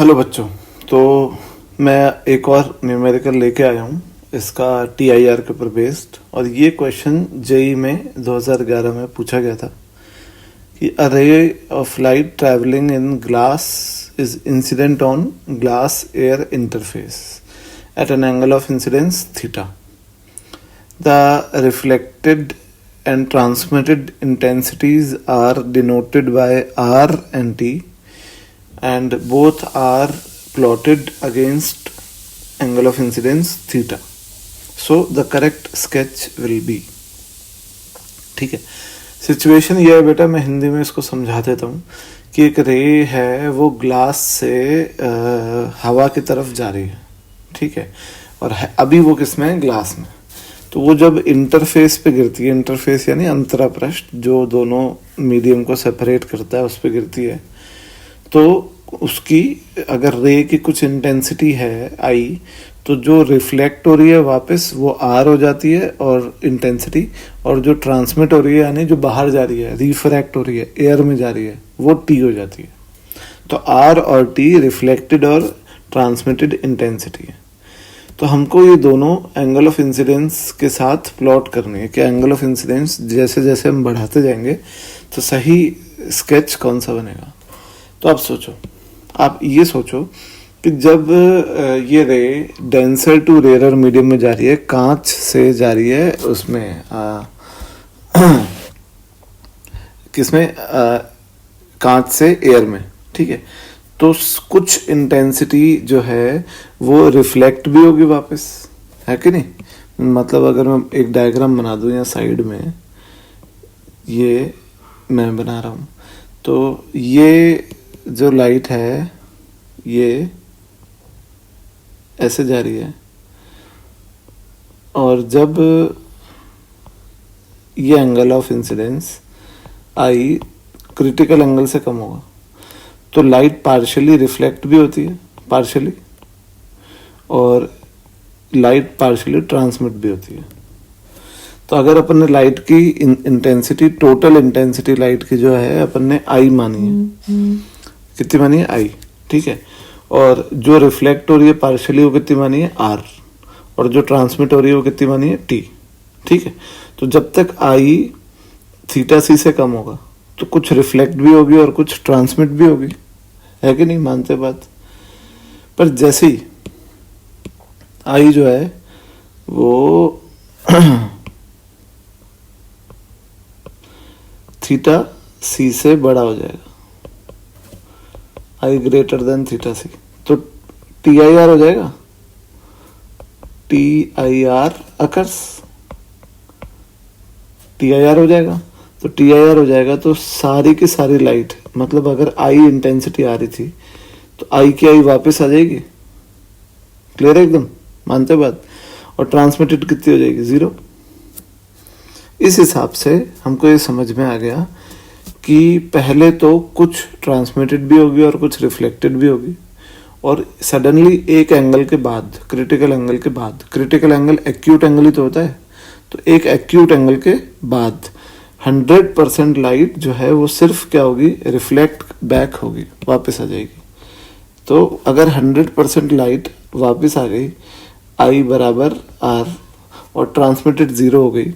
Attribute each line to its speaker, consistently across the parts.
Speaker 1: Hello बच्चों। तो मैं एक और न्यूमेरिकल लेके आया हूँ, इसका TIR के ऊपर बेस्ड। और ये क्वेश्चन जेई में 2011 में पूछा गया था कि a ray of light travelling in glass is incident on glass air interface at an angle of incidence theta. The reflected and transmitted intensities are denoted by R and T, and both are plotted against angle of incidence theta. So the correct sketch will be, ठीक है। Situation ये है बेटा, मैं हिंदी में इसको समझा देता हूँ कि एक रे है वो ग्लास से हवा की तरफ जा रही है, ठीक है। और अभी वो किसमें है? ग्लास में। तो वो जब इंटरफेस पे गिरती है, इंटरफेस यानी अंतरापृष्ठ जो दोनों मीडियम को सेपरेट करता है, उस पे गिरती है, तो उसकी अगर रे की कुछ इंटेंसिटी है आई, तो जो रिफ्लेक्ट हो रही है वापस वो आर हो जाती है और इंटेंसिटी, और जो ट्रांसमिट हो रही है यानी जो बाहर जा रही है, रिफ्रैक्ट हो रही है, एयर में जा रही है, वो टी हो जाती है। तो आर और टी रिफ्लेक्टेड और ट्रांसमिटेड इंटेंसिटी है। तो हमको ये दोनों एंगल ऑफ इंसिडेंस के साथ प्लॉट करनी है कि एंगल ऑफ इंसिडेंस जैसे जैसे हम बढ़ाते जाएंगे तो सही स्केच कौन सा बनेगा। तो आप सोचो, आप ये सोचो कि जब ये रे डेंसर टू रेयर मीडियम में जा रही है, कांच से जा रही है, उसमें किसमें, कांच से एयर में, ठीक है। तो कुछ इंटेंसिटी जो है वो रिफ्लेक्ट भी होगी वापस, है कि नहीं। मतलब अगर मैं एक डायग्राम बना दूं या साइड में, ये मैं बना रहा हूं, तो ये जो लाइट है ये ऐसे जा रही है, और जब ये angle of incidence I critical angle से कम होगा तो लाइट पार्शियली रिफ्लेक्ट भी होती है, पार्शियली, और लाइट पार्शियली ट्रांसमिट भी होती है। तो अगर अपन ने लाइट की इंटेंसिटी, टोटल इंटेंसिटी लाइट की जो है अपन ने आई मानी है, कितनी मानी है? आई, ठीक है। और जो रिफ्लेक्ट हो रही है पार्शियली वो कितनी मानी है? आर। और जो ट्रांसमिट हो रही है वो कितनी मानी है? टी, ठीक है। तो जब तक आई थीटा सी से कम होगा तो कुछ रिफ्लेक्ट भी होगी और कुछ ट्रांसमिट भी होगी, है कि नहीं? मानते बात। पर जैसे ही आई जो है वो थीटा सी से बड़ा हो जाएगा, आई ग्रेटर देन थीटा सी, तो TIR हो जाएगा, TIR अकर्स, TIR हो जाएगा। तो TIR हो जाएगा तो सारी की सारी लाइट, मतलब अगर आई इंटेंसिटी आ रही थी तो आई की आई वापस आ जाएगी, क्लियर है एकदम, मानते बात। और ट्रांसमिटेड कितनी हो जाएगी? 0। इस हिसाब से हमको ये समझ में आ गया कि पहले तो कुछ ट्रांसमिटेड भी होगी और कुछ रिफ्लेक्टेड भी होगी, और सडनली एक एंगल के बाद, क्रिटिकल एंगल के बाद, क्रिटिकल एंगल एक्यूट एंगल ही तो होता है, तो एक एक्यूट एंगल के बाद 100% लाइट जो है वो सिर्फ क्या होगी? रिफ्लेक्ट बैक होगी, वापस आ जाएगी। तो अगर 100% लाइट वापस आ गई, आई बराबर आर, और ट्रांसमिटेड 0 हो गई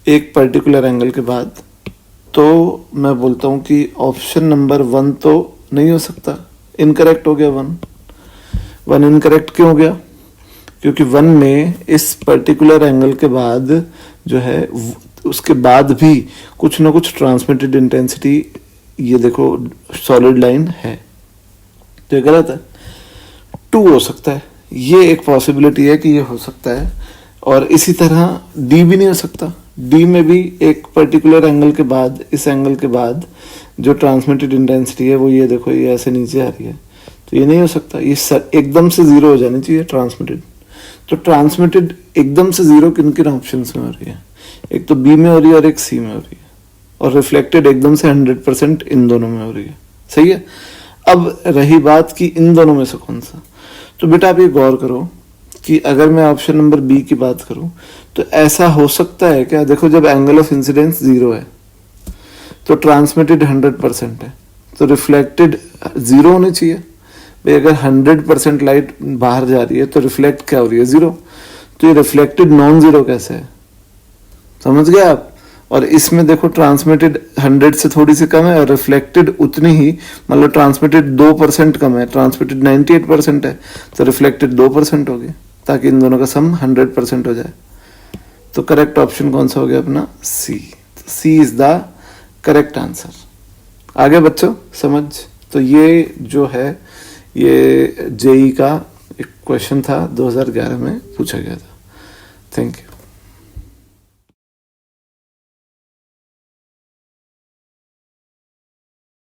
Speaker 1: एक पर्टिकुलर एंगल के बाद, तो मैं बोलता हूँ कि ऑप्शन नंबर 1 तो नहीं हो सकता, इनकरेक्ट हो गया। 1 इनकरेक्ट क्यों हो गया? क्योंकि 1 में इस पर्टिकुलर एंगल के बाद जो है, उसके बाद भी कुछ ना कुछ ट्रांसमिटेड इंटेंसिटी, ये देखो सॉलिड लाइन है, तो ये गलत है। 2 हो सकता है, ये एक पॉसिबिलिटी है कि ये हो सकता है। और इसी तरह डी भी नहीं हो सकता, डी में भी एक पर्टिकुलर एंगल के बाद, इस एंगल के बाद जो ट्रांसमिटेड इंटेंसिटी है वो ये देखो, ये ऐसे नीचे आ रही है, तो ये नहीं हो सकता। ये एकदम से 0 हो जानी चाहिए ट्रांसमिटेड। तो ट्रांसमिटेड एकदम से 0 किन किन ऑप्शन में हो रही है? एक तो बी में हो रही है और एक सी में हो रही है, और रिफ्लेक्टेड एकदम से 100% इन दोनों में हो रही है, सही है। अब रही बात कि इन दोनों में से कौन सा, तो बेटा आप ये गौर करो कि अगर मैं ऑप्शन नंबर बी की बात करूं तो ऐसा हो सकता है क्या? देखो, जब एंगल ऑफ इंसिडेंस 0 है तो ट्रांसमिटेड 100% है, तो रिफ्लेक्टेड 0 होने चाहिए, भाई अगर 100% लाइट बाहर जा रही है तो रिफ्लेक्ट क्या हो रही है, 0। तो ये रिफ्लेक्टेड नॉन जीरो कैसे है, समझ गए आप। और इसमें देखो ट्रांसमिटेड 100 से थोड़ी सी कम है और रिफ्लेक्टेड उतनी ही, मतलब ट्रांसमिटेड 2% कम है, ट्रांसमिटेड 98% है, तो रिफ्लेक्टेड 2% होगी, ताकि इन दोनों का सम 100% हो जाए। तो करेक्ट ऑप्शन कौन सा हो गया अपना, सी। सी इज द करेक्ट आंसर। आगे बच्चों समझ। तो ये जो है ये जेई का एक क्वेश्चन था, 2011 में पूछा गया था। Thank you.